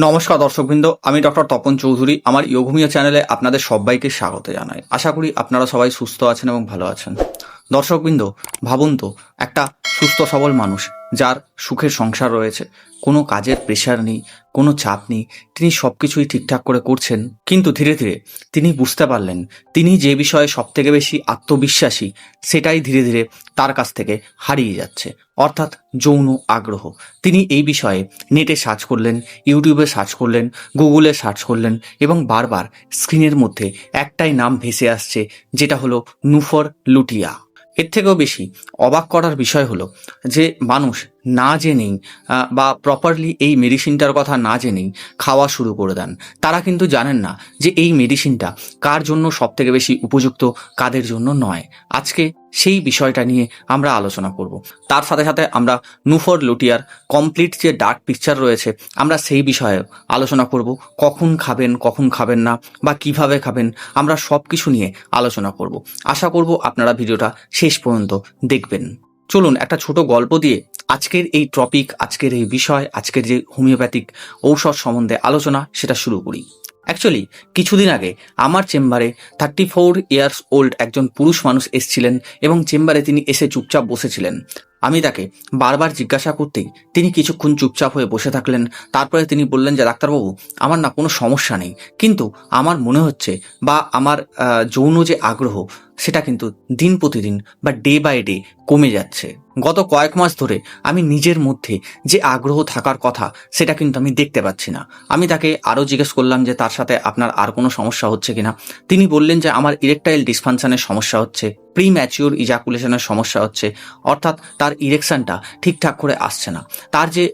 নমস্কার দর্শকবৃন্দ, আমি ডক্টর তপন চৌধুরী। আমার ইয়োগমিয়া চ্যানেলে আপনাদের সবাইকে স্বাগত জানাই। আশা করি আপনারা সবাই সুস্থ আছেন এবং ভালো আছেন। দর্শকবৃন্দ, ভাবুন তো, একটা সুস্থ সবল মানুষ যার সুখের সংসার রয়েছে, কোনো কাজের প্রেশার নেই, কোনো চাপ নেই, তিনি সব কিছুই ঠিকঠাক করে করছেন, কিন্তু ধীরে ধীরে তিনি বুঝতে পারলেন তিনি যে বিষয়ে সবথেকে বেশি আত্মবিশ্বাসী সেটাই ধীরে ধীরে তার কাছ থেকে হারিয়ে যাচ্ছে, অর্থাৎ যৌন আগ্রহ। তিনি এই বিষয়ে নেটে সার্চ করলেন, ইউটিউবে সার্চ করলেন, গুগলে সার্চ করলেন এবং বারবার স্ক্রিনের মধ্যে একটাই নাম ভেসে আসছে, যেটা হলো নুফর লুটিয়া। এর থেকেও বেশি অবাক করার বিষয় হলো যে মানুষ না জেনেই বা প্রপারলি এই মেডিসিনটার কথা না জেনেই খাওয়া শুরু করে দেন। তারা কিন্তু জানেন না যে এই মেডিসিনটা কার জন্য সবথেকে বেশি উপযুক্ত, কাদের জন্য নয়। আজকে সেই বিষয়টা নিয়ে আমরা আলোচনা করব। তার সাথে সাথে আমরা নুফর লুটিয়ার কমপ্লিট যে ডার্ক পিকচার রয়েছে আমরা সেই বিষয়ে আলোচনা করব। কখন খাবেন, কখন খাবেন না, বা কিভাবে খাবেন, আমরা সব কিছু নিয়ে আলোচনা করব। আশা করব আপনারা ভিডিওটা শেষ পর্যন্ত দেখবেন। চলুন একটা ছোট গল্প দিয়ে আজকের এই টপিক, আজকের এই বিষয়, আজকের যে হোমিওপ্যাথিক ঔষধ সম্বন্ধে আলোচনা সেটা শুরু করি। অ্যাকচুয়ালি কিছুদিন আগে আমার চেম্বারে 34 ইয়ার্স ওল্ড একজন পুরুষ মানুষ এসেছিলেন এবং চেম্বারে তিনি এসে চুপচাপ বসেছিলেন। আমি তাকে বারবার জিজ্ঞাসা করতেই তিনি কিছুক্ষণ চুপচাপ হয়ে বসে থাকলেন। তারপরে তিনি বললেন যে ডাক্তারবাবু, আমার না কোনো সমস্যা নেই, কিন্তু আমার মনে হচ্ছে বা আমার যৌন যে আগ্রহ সেটা কিন্তু দিন প্রতিদিন বা ডে বাই ডে কমে যাচ্ছে। গত কয়েক মাস ধরে আমি নিজের মধ্যে যে আগ্রহ থাকার কথা সেটা কিন্তু আমি দেখতে পাচ্ছি না। আমি তাকে আরও জিজ্ঞেস করলাম যে তার সাথে আপনার আর কোনো সমস্যা হচ্ছে কিনা। তিনি বললেন যে আমার ইরেকটাইল ডিসফাংশনের সমস্যা হচ্ছে, প্রি ম্যাচিওর ইজাকুলেশনের সমস্যা হচ্ছে, অর্থাৎ তার ইরেকশনটা ঠিকঠাক করে আসছে না, তার যে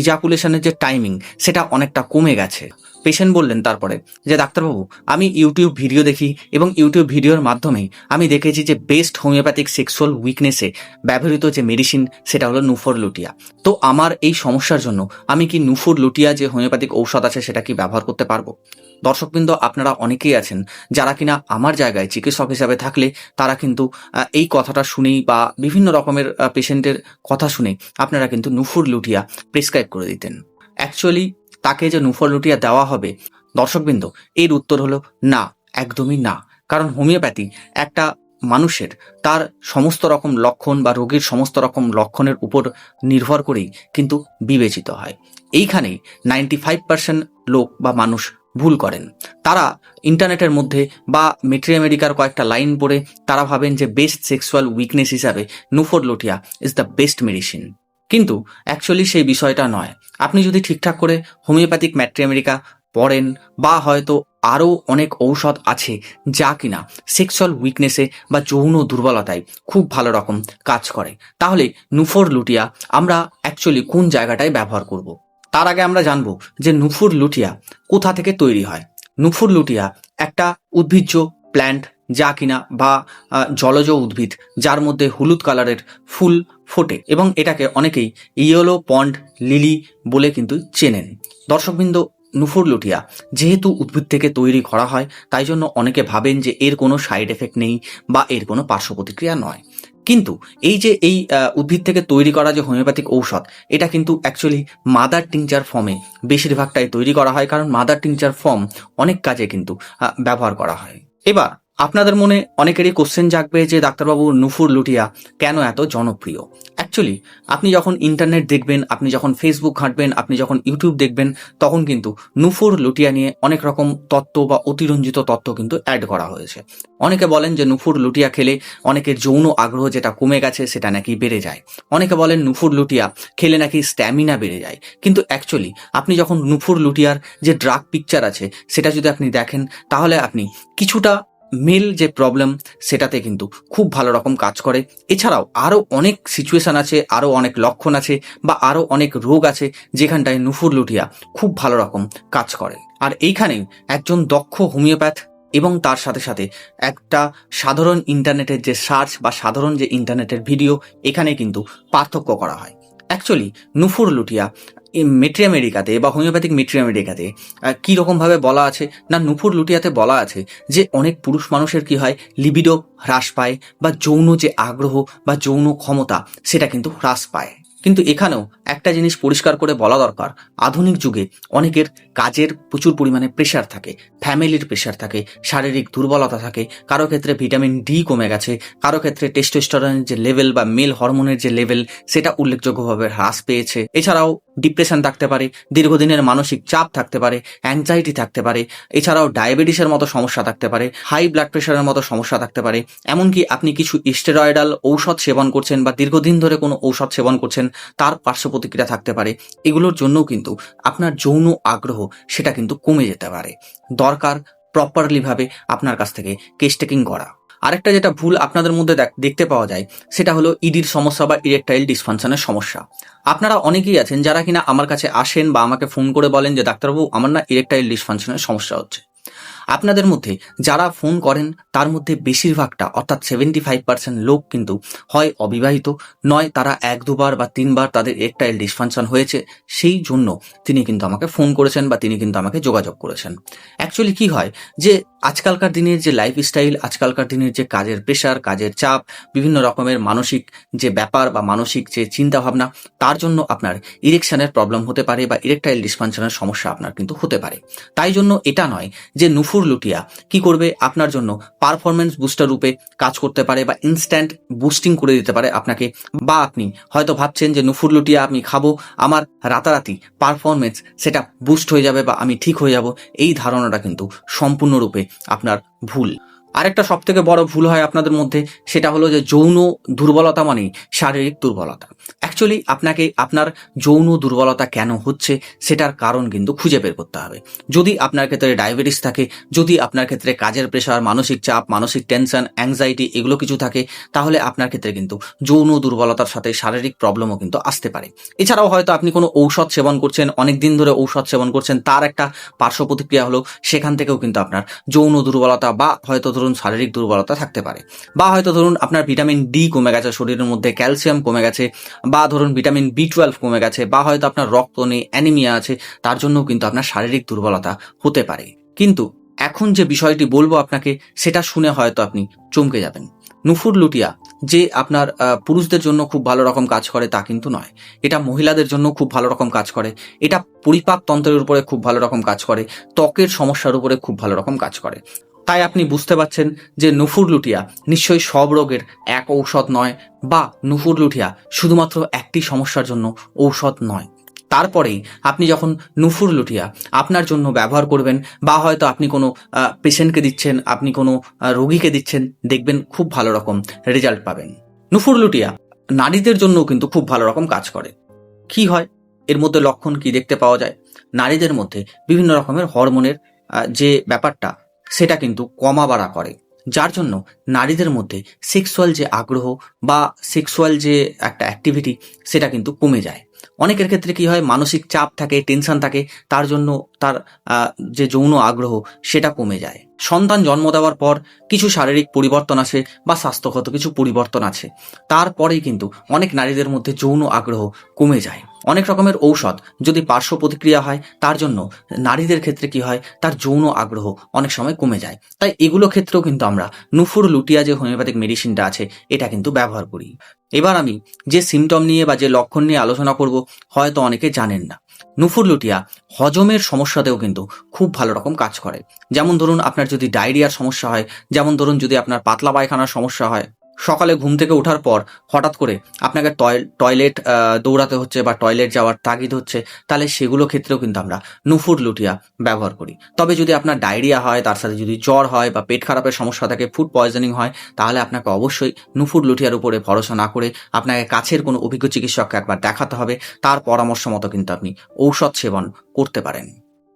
ইজাকুলেশনের যে টাইমিং সেটা অনেকটা কমে গেছে। পেশেন্ট বললেন তারপরে যে ডাক্তারবাবু, আমি ইউটিউব ভিডিও দেখি এবং ইউটিউব ভিডিওর মাধ্যমেই আমি দেখেছি যে বেস্ট হোমিওপ্যাথিক সেক্সুয়াল উইকনেসে ব্যবহৃত যে মেডিসিন সেটা হলো নুফর লুটিয়া। তো আমার এই সমস্যার জন্য আমি কি নুফর লুটিয়া যে হোমিওপ্যাথিক ঔষধ আছে সেটা কি ব্যবহার করতে পারবো? দর্শকবৃন্দ, আপনারা অনেকেই আছেন যারা কিনা আমার জায়গায় চিকিৎসক হিসাবে থাকলে তারা কিন্তু এই কথাটা শুনেই বা বিভিন্ন রকমের পেশেন্টের কথা শুনে আপনারা কিন্তু নুফর লুটিয়া প্রেসক্রাইব করে দিতেন। অ্যাকচুয়ালি তাকে যে নুফর লুটিয়া দেওয়া হবে, দর্শকবৃন্দ, এর উত্তর হলো না, একদমই না। কারণ হোমিওপ্যাথি একটা মানুষের তার সমস্ত রকম লক্ষণ বা রোগীর সমস্ত রকম লক্ষণের উপর নির্ভর করেই কিন্তু বিবেচিত হয়। এইখানেই 95% লোক বা মানুষ ভুল করেন। তারা ইন্টারনেটের মধ্যে বা মেট্রিয়ামেডিকার কয়েকটা লাইন পড়ে তারা ভাবেন যে বেস্ট সেক্সুয়াল উইকনেস হিসাবে নুফর লুটিয়া ইজ দ্য বেস্ট মেডিসিন, কিন্তু অ্যাকচুয়ালি সেই বিষয়টা নয়। আপনি যদি ঠিকঠাক করে হোমিওপ্যাথিক ম্যাট্রিয়ামেডিকা পড়েন বা হয়তো আরও অনেক ঔষধ আছে যা কিনা সেক্সুয়াল উইকনেসে বা যৌন দুর্বলতায় খুব ভালো রকম কাজ করে, তাহলে নুফর লুটিয়া আমরা অ্যাকচুয়ালি কোন জায়গাটায় ব্যবহার করব। তার আগে আমরা জানবো যে নুফর লুটিয়া কোথা থেকে তৈরি হয়। নুফর লুটিয়া একটা উদ্ভিজ্জ প্ল্যান্ট যা কিনা বা জলজ উদ্ভিদ যার মধ্যে হলুদ কালারের ফুল ফোটে এবং এটাকে অনেকেই ইয়েলো পন্ড লিলি বলে কিন্তু চেনেন। দর্শকবৃন্দ, নুফর লুটিয়া যেহেতু উদ্ভিদ থেকে তৈরি করা হয় তাই জন্য অনেকে ভাবেন যে এর কোনো সাইড এফেক্ট নেই বা এর কোনো পার্শ্ব প্রতিক্রিয়া নয়, কিন্তু এই যে এই উদ্ভিদ থেকে তৈরি করা যে হোমিওপ্যাথিক ঔষধ এটা কিন্তু অ্যাকচুয়ালি মাদার টিংচার ফর্মে বেশিরভাগটাই তৈরি করা হয়, কারণ মাদার টিংচার ফর্ম অনেক কাজে কিন্তু ব্যবহার করা হয়। এবার আপনাদের মনে অনেকেরই কোশ্চেন জাগবে যে ডাক্তারবাবু, নুফর লুটিয়া কেন এত জনপ্রিয়? অ্যাকচুয়ালি আপনি যখন ইন্টারনেট দেখবেন, আপনি যখন ফেসবুক ঘাঁটবেন, আপনি যখন ইউটিউব দেখবেন, তখন কিন্তু নুফর লুটিয়া নিয়ে অনেক রকম তত্ত্ব বা অতিরঞ্জিত তত্ত্ব কিন্তু অ্যাড করা হয়েছে। অনেকে বলেন যে নুফর লুটিয়া খেলে অনেকের যৌন আগ্রহ যেটা কমে গেছে সেটা নাকি বেড়ে যায়। অনেকে বলেন নুফর লুটিয়া খেলে নাকি স্ট্যামিনা বেড়ে যায়। কিন্তু অ্যাকচুয়ালি আপনি যখন নুফর লুটিয়ার যে ড্রাগ পিকচার আছে সেটা যদি আপনি দেখেন, তাহলে আপনি কিছুটা মেল যে প্রবলেম সেটাতে কিন্তু খুব ভালো রকম কাজ করে। এছাড়াও আরও অনেক সিচুয়েশান আছে, আরও অনেক লক্ষণ আছে বা আরও অনেক রোগ আছে যেখানটায় নুফর লুটিয়া খুব ভালো রকম কাজ করে। আর এইখানেই একজন দক্ষ হোমিওপ্যাথ এবং তার সাথে সাথে একটা সাধারণ ইন্টারনেটের যে সার্চ বা সাধারণ যে ইন্টারনেটের ভিডিও, এখানে কিন্তু পার্থক্য করা হয়। অ্যাকচুয়ালি নুফর লুটিয়া মেট্রিয়ামেডিকাতে বা হোমিওপ্যাথিক মেট্রিয়ামেডিকাতে কীরকমভাবে বলা আছে না, নুফর লুটিয়াতে বলা আছে যে অনেক পুরুষ মানুষের কি হয়, লিবিডো হ্রাস পায় বা যৌন যে আগ্রহ বা যৌন ক্ষমতা সেটা কিন্তু হ্রাস পায়। কিন্তু এখানেও একটা জিনিস পরিষ্কার করে বলা দরকার, আধুনিক যুগে অনেকের কাজের প্রচুর পরিমাণে প্রেশার থাকে, ফ্যামিলির প্রেশার থাকে, শারীরিক দুর্বলতা থাকে, কারো ক্ষেত্রে ভিটামিন ডি কমে গেছে, কারো ক্ষেত্রে টেস্টোস্টেরনের যে লেভেল বা মেল হরমোনের যে লেভেল সেটা উল্লেখযোগ্যভাবে হ্রাস পেয়েছে। এছাড়াও ডিপ্রেশন থাকতে পারে, দীর্ঘদিনের মানসিক চাপ থাকতে পারে, অ্যাংজাইটি থাকতে পারে, এছাড়াও ডায়াবেটিসের মতো সমস্যা থাকতে পারে, হাই ব্লাড প্রেশারের মতো সমস্যা থাকতে পারে, এমনকি আপনি কিছু স্টেরয়েডাল ঔষধ সেবন করছেন বা দীর্ঘদিন ধরে কোনো ঔষধ সেবন করছেন, তার পার্শ্ব প্রতিক্রিয়া থাকতে পারে। এগুলোর জন্যও কিন্তু আপনার যৌন আগ্রহ সেটা কিন্তু কমে যেতে পারে। দরকার প্রপারলি ভাবে আপনার কাছ থেকে কেস টেকিং করা। আরেকটা যেটা ভুল আপনাদের মধ্যে দেখতে পাওয়া যায় সেটা হলো ইডির সমস্যা বা ইরেকটাইল ডিসফাংশনের সমস্যা। আপনারা অনেকেই আছেন যারা কিনা আমার কাছে আসেন বা আমাকে ফোন করে বলেন যে ডাক্তারবাবু আমার না ইরেকটাইল ডিসফাংশনের সমস্যা হচ্ছে। আপনাদের মধ্যে যারা ফোন করেন তার মধ্যে বেশিরভাগটা অর্থাৎ 75% লোক কিন্তু হয় অবিবাহিত, নয় তারা 1-2 বার বা 3 বার তাদের ইরেকটাইল ডিসফাংশন হয়েছে, সেই জন্য তিনি কিন্তু আমাকে ফোন করেছেন বা তিনি কিন্তু আমাকে যোগাযোগ করেছেন। অ্যাকচুয়ালি কি হয় যে আজকালকার দিনের যে লাইফস্টাইল, আজকালকার দিনের যে কাজের প্রেশার, কাজের চাপ, বিভিন্ন রকমের মানসিক যে ব্যাপার বা মানসিক যে চিন্তাভাবনা, তার জন্য আপনার ইরেকশনের প্রবলেম হতে পারে বা ইরেকটাইল ডিসফাংশনের সমস্যা আপনার কিন্তু হতে পারে। তাই জন্য এটা নয় যে নুফুর লুটিয়া কি করবে আপনার জন্য পারফরমেন্স বুস্টার রূপে কাজ করতে পারে বা ইনস্ট্যান্ট বুস্টিং করে দিতে পারে আপনাকে, বা আপনি হয়তো ভাবছেন যে নুফুর লুটিয়া আমি খাবো আমার রাতারাতি পারফরমেন্স সেটা বুস্ট হয়ে যাবে বা আমি ঠিক হয়ে যাব, এই ধারণাটা কিন্তু সম্পূর্ণরূপে আপনার ভুল। আরেকটা সব থেকে বড় ভুল হয় আপনাদের মধ্যে, সেটা হলো যে যৌন দুর্বলতা মানেই শারীরিক দুর্বলতা। অ্যাকচুয়ালি আপনাকে আপনার যৌন দুর্বলতা কেন হচ্ছে সেটার কারণ কিন্তু খুঁজে বের করতে হবে। যদি আপনার ক্ষেত্রে ডায়াবেটিস থাকে, যদি আপনার ক্ষেত্রে কাজের প্রেশার, মানসিক চাপ, মানসিক টেনশন, অ্যাংজাইটি এগুলো কিছু থাকে, তাহলে আপনার ক্ষেত্রে কিন্তু যৌন দুর্বলতার সাথে শারীরিক প্রবলেমও কিন্তু আসতে পারে। এছাড়াও হয়তো আপনি কোনো ঔষধ সেবন করছেন, অনেক দিন ধরে ঔষধ সেবন করছেন, তার একটা পার্শ্ব প্রতিক্রিয়া হলো সেখান থেকেও কিন্তু আপনার যৌন দুর্বলতা বা হয়তো ধরুন শারীরিক দুর্বলতা থাকতে পারে। বা হয়তো ধরুন আপনার ভিটামিন ডি কমে গেছে, শরীরের মধ্যে ক্যালসিয়াম কমে গেছে, বা ধরুন ভিটামিন B12 কমে গেছে, বা হয়তো আপনার রক্ত নেই, অ্যানিমিয়া আছে, তার জন্যও কিন্তু আপনার শারীরিক দুর্বলতা হতে পারে। কিন্তু এখন যে বিষয়টি বলবো আপনাকে, সেটা শুনে হয়তো আপনি চমকে যাবেন। নুফুর লুটিয়া যে আপনার পুরুষদের জন্য খুব ভালো রকম কাজ করে তা কিন্তু নয়, এটা মহিলাদের জন্য খুব ভালো রকম কাজ করে, এটা পরিপাক তন্ত্রের উপরে খুব ভালো রকম কাজ করে, ত্বকের সমস্যার উপরে খুব ভালো রকম কাজ করে। তাই আপনি বুঝতে পারছেন যে নুফুর লুটিয়া নিশ্চয়ই সব রোগের এক ঔষধ নয়, বা নুফুর লুটিয়া শুধুমাত্র একটি সমস্যার জন্য ঔষধ নয়। তারপরেই আপনি যখন নুফুর লুটিয়া আপনার জন্য ব্যবহার করবেন, বা হয়তো আপনি কোনো পেশেন্টকে দিচ্ছেন, আপনি কোনো রোগীকে দিচ্ছেন, দেখবেন খুব ভালো রকম রেজাল্ট পাবেন। নুফুর লুটিয়া নারীদের জন্যও কিন্তু খুব ভালো রকম কাজ করে। কি হয় এর মধ্যে লক্ষণ কি দেখতে পাওয়া যায়? নারীদের মধ্যে বিভিন্ন রকমের হরমোনের যে ব্যাপারটা সেটা কিন্তু কমা বাড়া করে, যার জন্য নারীদের মধ্যে সেক্সুয়াল যে আগ্রহ বা সেক্সুয়াল যে একটা অ্যাক্টিভিটি সেটা কিন্তু কমে যায়। অনেকের ক্ষেত্রে কি হয়, মানসিক চাপ থাকে, টেনশন থাকে, তার জন্য তার যে যৌন আগ্রহ সেটা কমে যায়। সন্তান জন্ম দেওয়ার পর কিছু শারীরিক পরিবর্তন আসে বা স্বাস্থ্যগত কিছু পরিবর্তন আছে, তারপরেই কিন্তু অনেক নারীদের মধ্যে যৌন আগ্রহ কমে যায়। অনেক রকমের ঔষধ যদি পার্শ্ব প্রতিক্রিয়া হয়, তার জন্য নারীদের ক্ষেত্রে কি হয়, তার যৌন আগ্রহ অনেক সময় কমে যায়। তাই এগুলো ক্ষেত্রেও কিন্তু আমরা নুফুর লুটিয়া যে হোমিওপ্যাথিক মেডিসিনটা আছে এটা কিন্তু ব্যবহার করি। এবার আমি যে সিমটম নিয়ে বা যে লক্ষণ নিয়ে আলোচনা করব হয়তো অনেকে জানেন না। নুফুর লুটিয়া হজমের সমস্যাতেও কিন্তু খুব ভালো রকম কাজ করে। যেমন ধরুন আপনার যদি ডায়রিয়ার সমস্যা হয়, যেমন ধরুন যদি আপনার পাতলা পায়খানার সমস্যা হয়, সকালে ঘুম থেকে ওঠার পর হঠাৎ করে আপনাকে টয়লেট দৌড়াতে হচ্ছে বা টয়লেট যাওয়ার তাগিদ হচ্ছে, তাহলে সেগুলো ক্ষেত্রেও কিন্তু আমরা নুফুর লুটিয়া ব্যবহার করি। তবে যদি আপনার ডায়রিয়া হয়, তার সাথে যদি জ্বর হয় বা পেট খারাপের সমস্যা থাকে, ফুড পয়জনিং হয়, তাহলে আপনাকে অবশ্যই নুফুর লুটিয়ার উপরে ভরসা না করে আপনাকে কাছের কোনো অভিজ্ঞ চিকিৎসককে একবার দেখাতে হবে, তার পরামর্শ মতো কিন্তু আপনি ঔষধ সেবন করতে পারেন।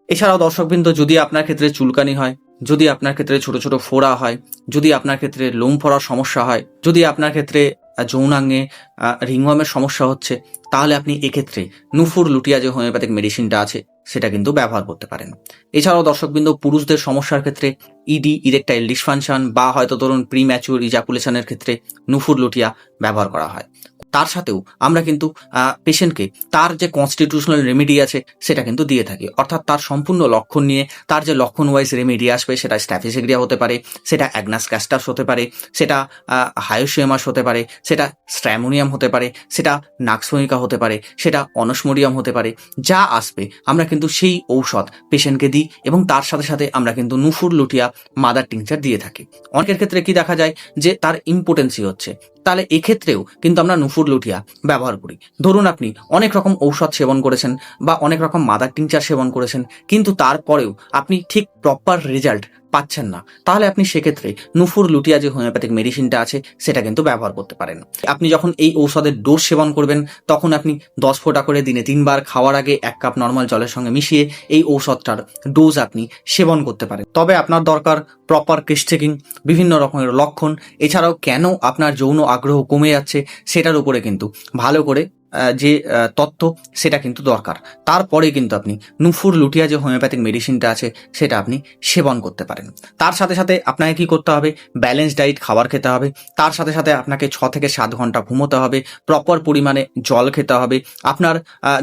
এছাড়াও দর্শকবৃন্দ, যদি আপনার ক্ষেত্রে চুলকানি হয়, যদি আপনার ক্ষেত্রে ছোট ছোট ফোড়া হয়, যদি আপনার ক্ষেত্রে লোম ফোড়ার সমস্যা হয়, যদি আপনার ক্ষেত্রে যৌনাঙ্গে রিংওয়ার্মের সমস্যা হচ্ছে, তাহলে আপনি এক্ষেত্রে নুফুর লুটিয়া যে হোমিওপ্যাথিক মেডিসিনটা আছে সেটা কিন্তু ব্যবহার করতে পারেন। এছাড়াও দর্শকবৃন্দ, পুরুষদের সমস্যার ক্ষেত্রে ইডি, ইরেকটাইল ডিসফাংশন, বা হয়তো ধরুন প্রিম্যাচুর ইজাকুলেশনের ক্ষেত্রে নুফুর লুটিয়া ব্যবহার করা হয়। তার সাথেও আমরা কিন্তু পেশেন্টকে তার যে কনস্টিটিউশনাল রেমেডি আছে সেটা কিন্তু দিয়ে থাকি। অর্থাৎ তার সম্পূর্ণ লক্ষণ নিয়ে তার যে লক্ষণ ওয়াইজ রেমেডি আসবে, সেটা স্ট্যাফিসেগ্রিয়া হতে পারে, সেটা অ্যাগনাস ক্যাস্টাস হতে পারে, সেটা হায়োসিয়ামাস হতে পারে, সেটা স্ট্র্যামোনিয়াম হতে পারে, সেটা নাক্সোনিকা হতে পারে, সেটা অনসমোডিয়াম হতে পারে। যা আসবে আমরা কিন্তু সেই ঔষধ পেশেন্টকে দিই এবং তার সাথে সাথে আমরা কিন্তু নুফুর লুটিয়া মাদার টিংচার দিয়ে থাকি। অনেকের ক্ষেত্রে কি দেখা যায় যে তার ইম্পোটেন্সি হচ্ছে, তাহলে এক্ষেত্রেও কিন্তু আমরা নুফুর লুটিয়া ব্যবহার করি। ধরুন আপনি অনেক রকম ঔষধ সেবন করেছেন বা অনেক রকম মাদার টিংচার সেবন করেছেন, কিন্তু তারপরেও আপনি ঠিক প্রপার রেজাল্ট পাচ্ছেন না, তাহলে আপনি সেক্ষেত্রে নুফুর লুটিয়া যে হোমিওপ্যাথিক মেডিসিনটা আছে সেটা কিন্তু ব্যবহার করতে পারেন। আপনি যখন এই ঔষধের ডোজ সেবন করবেন তখন আপনি 10 ফোঁটা করে দিনে 3 বার খাওয়ার আগে 1 কাপ নর্মাল জলের সঙ্গে মিশিয়ে এই ঔষধটার ডোজ আপনি সেবন করতে পারেন। তবে আপনার দরকার প্রপার কেস চেকিং, বিভিন্ন রকমের লক্ষণ, এছাড়াও কেন আপনার যৌন আগ্রহ কমে যাচ্ছে সেটার উপরে কিন্তু ভালো করে যে তথ্য সেটা কিন্তু দরকার। তারপরে কিন্তু আপনি নুফুর লুটিয়া যে হোমিওপ্যাথিক মেডিসিনটা আছে সেটা আপনি সেবন করতে পারেন। তার সাথে সাথে আপনাকে কি করতে হবে, ব্যালেন্স ডায়েট খাবার খেতে হবে, তার সাথে সাথে আপনাকে 6 থেকে 7 ঘন্টা ঘুমোতে হবে, প্রপার পরিমাণে জল খেতে হবে, আপনার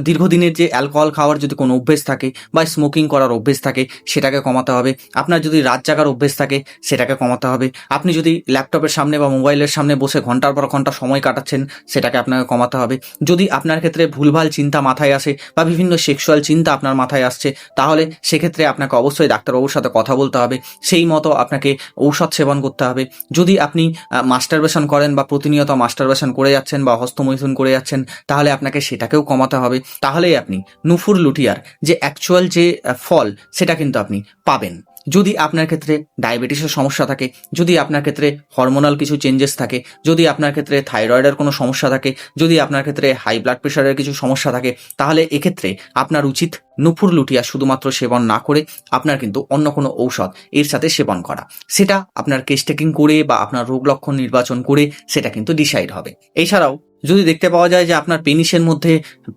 দীর্ঘদিনের যে অ্যালকোহল খাওয়ার যদি কোনো অভ্যেস থাকে বা স্মোকিং করার অভ্যেস থাকে সেটাকে কমাতে হবে, আপনার যদি রাত জাগার অভ্যেস থাকে সেটাকে কমাতে হবে, আপনি যদি ল্যাপটপের সামনে বা মোবাইলের সামনে বসে ঘন্টার পর ঘন্টা সময় কাটাচ্ছেন সেটাকে আপনাকে কমাতে হবে। যদি আপনার ক্ষেত্রে ভুলভাল চিন্তা মাথায় আসে বা বিভিন্ন সেক্সুয়াল চিন্তা আপনার মাথায় আসছে, তাহলে সেক্ষেত্রে আপনাকে অবশ্যই ডাক্তারবাবুর সাথে কথা বলতে হবে, সেই মতো আপনাকে ঔষধ সেবন করতে হবে। যদি আপনি মাস্টারবেশন করেন বা প্রতিনিয়ত মাস্টারবেশন করে যাচ্ছেন বা হস্তমৈথুন করে যাচ্ছেন, তাহলে আপনাকে সেটাকেও কমাতে হবে। তাহলেই আপনি নুফুর লুটিয়ার যে অ্যাকচুয়াল যে ফল সেটা কিন্তু আপনি পাবেন। যদি আপনার ক্ষেত্রে ডায়াবেটিসের সমস্যা থাকে, যদি আপনার ক্ষেত্রে হরমোনাল কিছু চেঞ্জেস থাকে, যদি আপনার ক্ষেত্রে থাইরয়েডের কোনো সমস্যা থাকে, যদি আপনার ক্ষেত্রে হাই ব্লাড প্রেশারের কিছু সমস্যা থাকে, তাহলে এক্ষেত্রে আপনার উচিত নুফুর লুটিয়া শুধুমাত্র সেবন না করে আপনার কিন্তু অন্য কোনো ঔষধ এর সাথে সেবন করা। সেটা আপনার কেস টেকিং করে বা আপনার রোগ লক্ষণ নির্বাচন করে সেটা কিন্তু ডিসাইড হবে। এছাড়াও যদি দেখতে পাওয়া যায় যে আপনার পেনিসের মধ্যে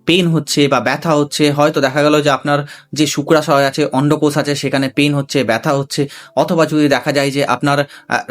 পেন হচ্ছে বা ব্যথা হচ্ছে, হয়তো দেখা গেল যে আপনার যে শুক্রাশয় আছে, অন্ডকোষ আছে, সেখানে পেন হচ্ছে, ব্যথা হচ্ছে, অথবা যদি দেখা যায় যে আপনার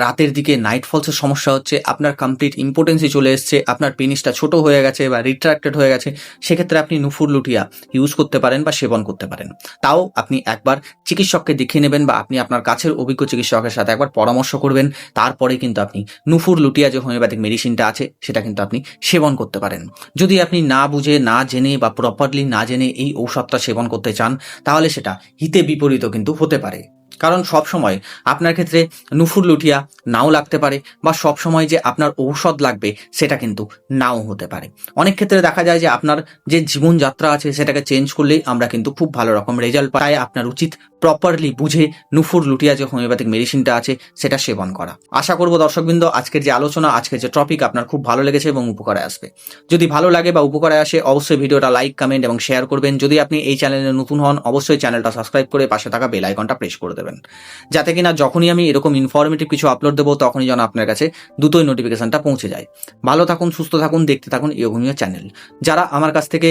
রাতের দিকে নাইট ফলসের সমস্যা হচ্ছে, আপনার কমপ্লিট ইম্পোটেন্সি চলে এসছে, আপনার পেনিসটা ছোট হয়ে গেছে বা রিট্রাক্টেড হয়ে গেছে, সেক্ষেত্রে আপনি নুফুর লুটিয়া ইউজ করতে পারেন বা সেবন করতে পারেন। তাও আপনি একবার চিকিৎসককে দেখিয়ে নেবেন বা আপনি আপনার কাছের অভিজ্ঞ চিকিৎসকের সাথে একবার পরামর্শ করবেন, তারপরে কিন্তু আপনি নুফুর লুটিয়া যে হোমিওপ্যাথিক মেডিসিনটা আছে সেটা কিন্তু আপনি সেবন করতে পারেন। যদি আপনি না বুঝে, না জেনে বা প্রপারলি না জেনে এই ঔষধটা সেবন করতে চান, তাহলে সেটা হিতে বিপরীত কিন্তু হতে পারে। কারণ সব সময় আপনার ক্ষেত্রে নুফুর লুটিয়া নাও লাগতে পারে বা সব সময় যে আপনার ঔষধ লাগবে সেটা কিন্তু নাও হতে পারে। অনেক ক্ষেত্রে দেখা যায় যে আপনার যে জীবনযাত্রা আছে সেটাকে চেঞ্জ করলেই আমরা কিন্তু খুব ভালো রকম রেজাল্ট পাই। আপনার উচিত প্রপারলি বুঝে নুফুর লুটিয়া যে হোমিওপ্যাথিক মেডিসিনটা আছে সেটা সেবন করা। আশা করব দর্শকবৃন্দ আজকের যে আলোচনা, আজকের যে টপিক আপনার খুব ভালো লেগেছে এবং উপকারে আসবে। যদি ভালো লাগে বা উপকারে আসে অবশ্যই ভিডিওটা লাইক, কমেন্ট এবং শেয়ার করবেন। যদি আপনি এই চ্যানেলে নতুন হন অবশ্যই চ্যানেলটা সাবস্ক্রাইব করে পাশে থাকা বেল আইকনটা প্রেস করে দেবেন, যাতে কিনা যখনই আমি এরকম ইনফরমেটিভ কিছু আপলোড দেবো তখনই যেন আপনার কাছে দ্রুতই নোটিফিকেশনটা পৌঁছে যায়। ভালো থাকুন, সুস্থ থাকুন, দেখতে থাকুন ইয়োগমিয়া চ্যানেল। যারা আমার কাছ থেকে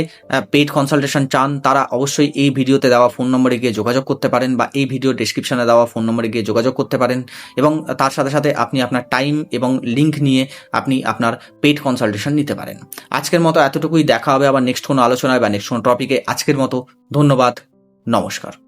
পেইড কনসালটেশন চান তারা অবশ্যই এই ভিডিওতে দেওয়া ফোন নম্বরে গিয়ে যোগাযোগ করতে পারেন বা এই ভিডিও ডেসক্রিপশনে দেওয়া ফোন নম্বরে গিয়ে যোগাযোগ করতে পারেন এবং তার সাথে সাথে আপনি আপনার টাইম এবং লিঙ্ক নিয়ে আপনি আপনার পেইড কনসালটেশন নিতে পারেন। আজকের মতো এতটুকুই, দেখা হবে আবার নেক্সট কোনো আলোচনায় বা নেক্সট কোনো টপিকে। আজকের মতো ধন্যবাদ, নমস্কার।